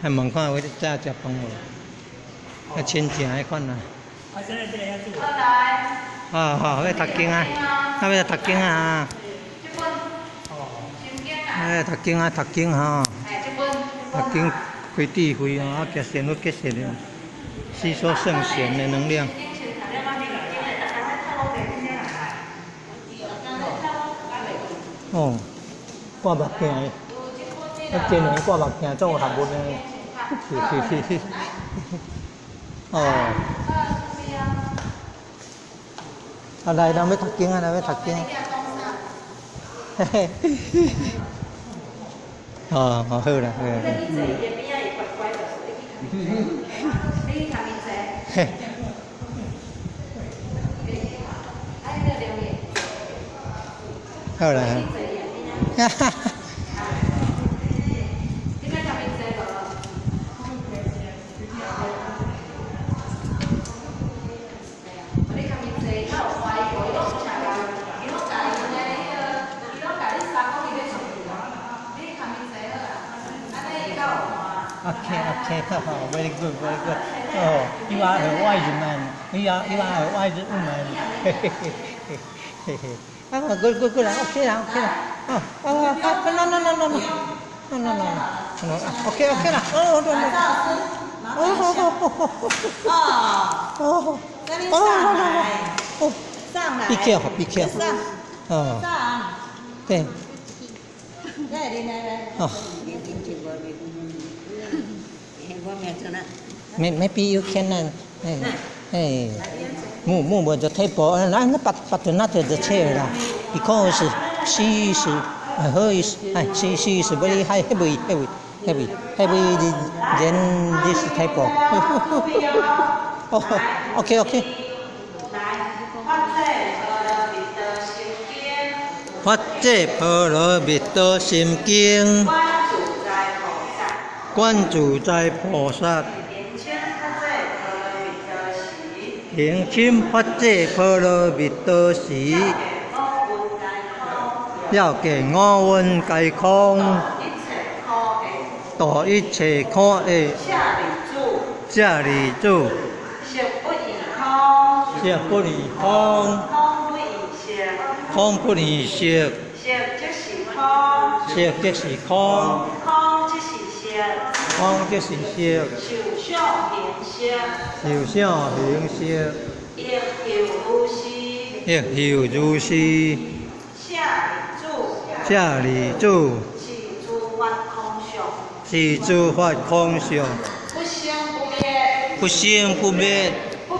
还问看有在食饭无？啊，亲情迄款啊。啊，现在这个要做。啊好，要读经啊，啊要读经啊。哎，读经啊，读经吼。读经开智慧哦，啊，结善恶结善的，吸收圣贤的能量。哦，挂目镜的，啊，真诶挂目镜，总有学问诶。是。哦。啊，来，咱要读经啊，咱要读经。嘿嘿。哦，好啦，好啦。嘿。好啦。哈哈。Okay, very good. Oh, you are a wise man. You are a wise woman. Oh, good. Okay lah. No. Okay lah. Oh. Be careful. Oh. 对。哦。Maybe you can. Hey. Move the table and but not the chair lah, because she is very heavy than this table. Oh, okay. 法界波罗蜜多心经，观自在菩萨，平清法界波罗蜜多时，要给五蕴皆空，度一切苦厄。舍利子，色不异空。空不异色，色即是空，空即是色，受想行识，亦复如是。舍利子，是诸法空相，不生不灭，不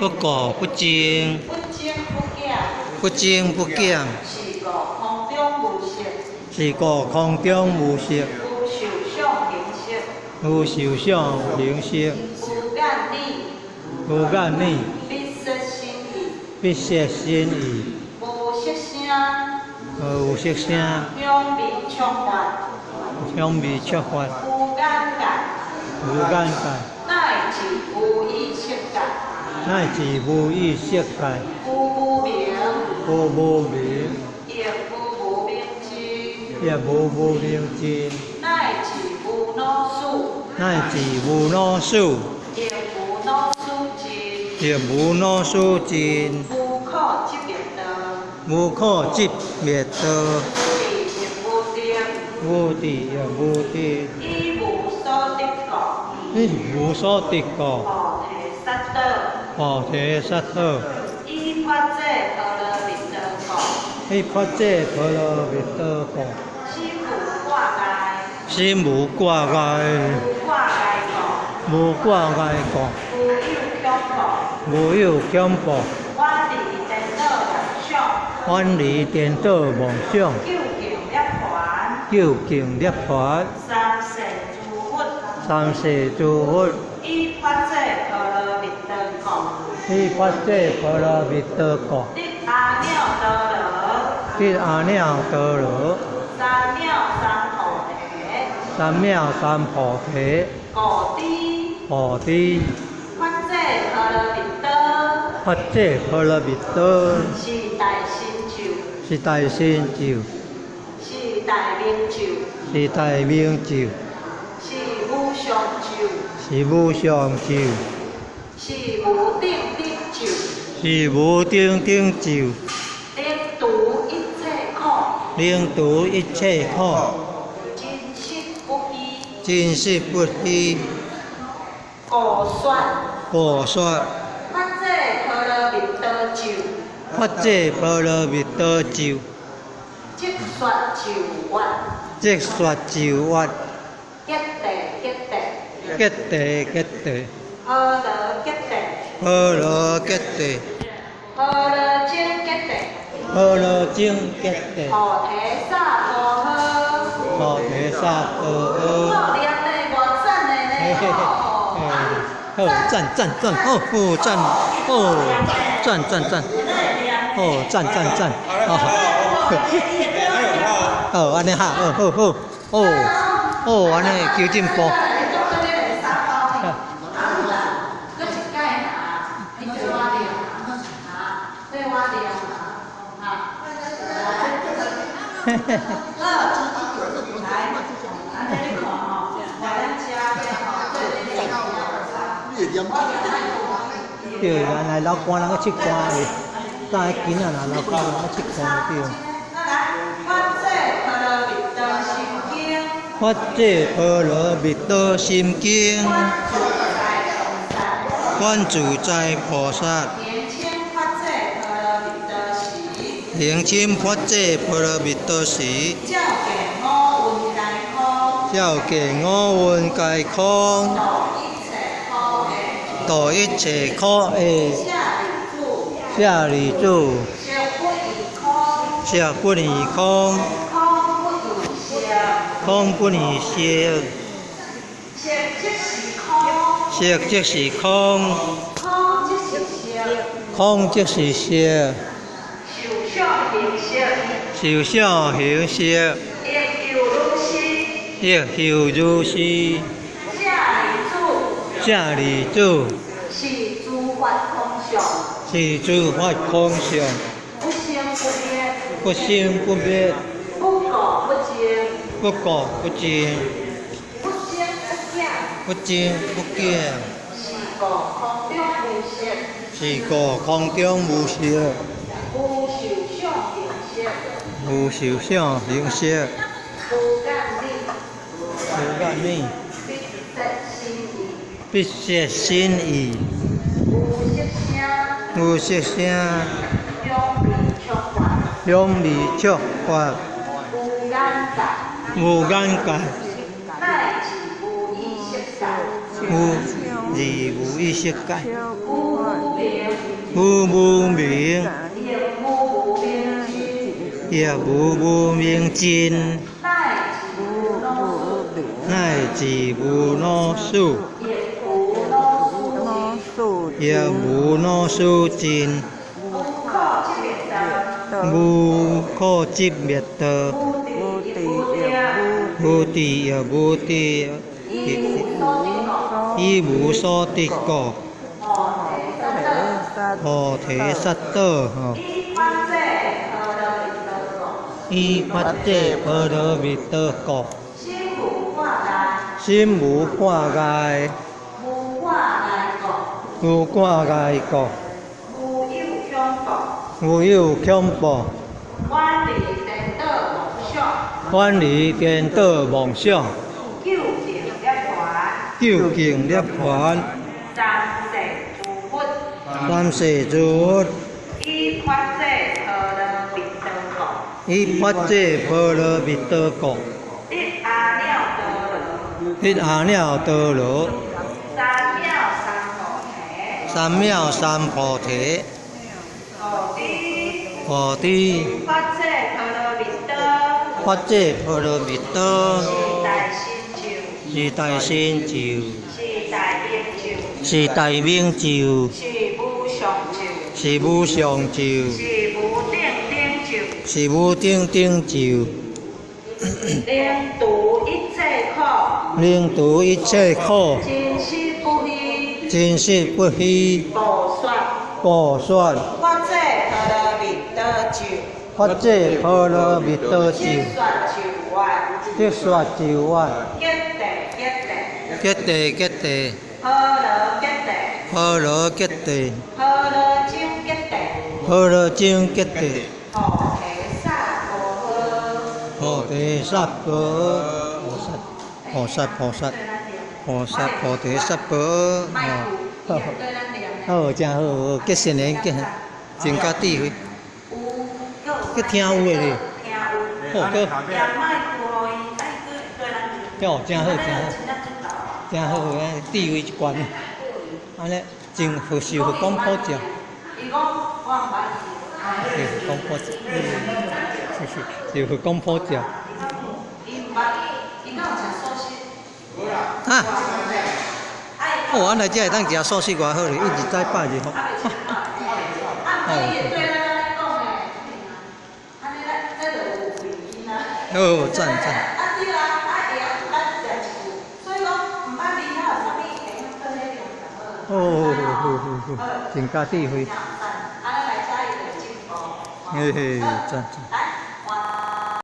垢不净。不增不减，是故空中无色，无受想行识，无眼力，必色心意，无色声，香味触法，无眼界，乃至无意识界。无明，亦无明尽，乃至无老死，亦无老死尽，无可即灭道，无地亦无地，亦无所得果，菩提萨埵。依法界波罗蜜多果，心无挂碍，无挂碍果，无有恐怖，远离颠倒妄想，究竟涅槃，三世诸佛，依法界波罗蜜多果。dit阿耨多罗，三藐三菩提，菩提，法界波罗蜜多，是大成就，是大名就，是无上咒，是无定的咒，是无定定咒，令除一切苦，令除一切苦，真实不虚，真实不虚，故说故说发这婆罗蜜多咒，发这波罗蜜多咒，即说咒曰，即说咒曰。揭谛揭谛，揭谛揭谛，婆罗揭谛，波罗揭谛，婆罗经揭谛，波罗经揭谛，菩提萨婆诃。菩提萨婆诃。好念的，无赞的呢。哦，赞赞赞，哦哦赞，哦赞赞赞，哦赞赞赞，哦，安尼哈，哦好好，哦安尼求进步。对，原来老官人去吃官的，早起囡仔啦，老官人去吃官对。发这波罗蜜多心经，观自在菩萨，灵清发这波罗蜜多时，照见五蕴皆空，度一切苦的舍利子，色不异空，空不异色，色即是空，空即是色，受想行识，亦复如是。舍利子，是诸法空相，是诸法空相，不生不灭，不生不灭，不垢不净，不垢不净，不增不减，不增不减，是故空中无色，是故空中无色，无受想行识，无受想行识，无干力，无必摄心意，必摄心意，无色声，无色声，两味触法，两味触法，无眼界，无眼界，乃至无意识界，无意识界，无无明，无无明，亦无无明尽，亦无无明尽，乃至无老数，亦无老数尽，无可执灭道，无地亦无地，亦无所得果，菩提萨埵吼，依法这波罗蜜多果，心无挂碍，无挂碍果，无有恐怖，远离颠倒妄想，究竟涅槃，三世诸佛，依法这波罗蜜多果，一阿耨多罗，三藐三菩提，菩提，发这波罗蜜多，是大成就，是大明咒，是无上咒，是无定定咒，令除一切苦，令除一切苦，真实不虚，真实不虚，故说，故说，发这婆罗蜜多咒，发这婆罗蜜多咒，即说咒曰，即说咒曰，揭谛揭吉地吉地，好乐吉地，好乐吉地，好乐精吉地，好乐精吉地，菩提萨婆诃，菩萨菩萨菩萨菩提萨婆诃。好，真好，吉善人吉，增加智慧。去听有诶哩，好个，哟，真好真好，真好诶，智慧一贯，安尼真好受佛讲普照，受佛讲普照，受佛讲普照。啊！哦，安尼才会当食素食偌好哩，一日再拜日吼。哦，赞赞。哦，好，增加智慧。嘿嘿，赞赞。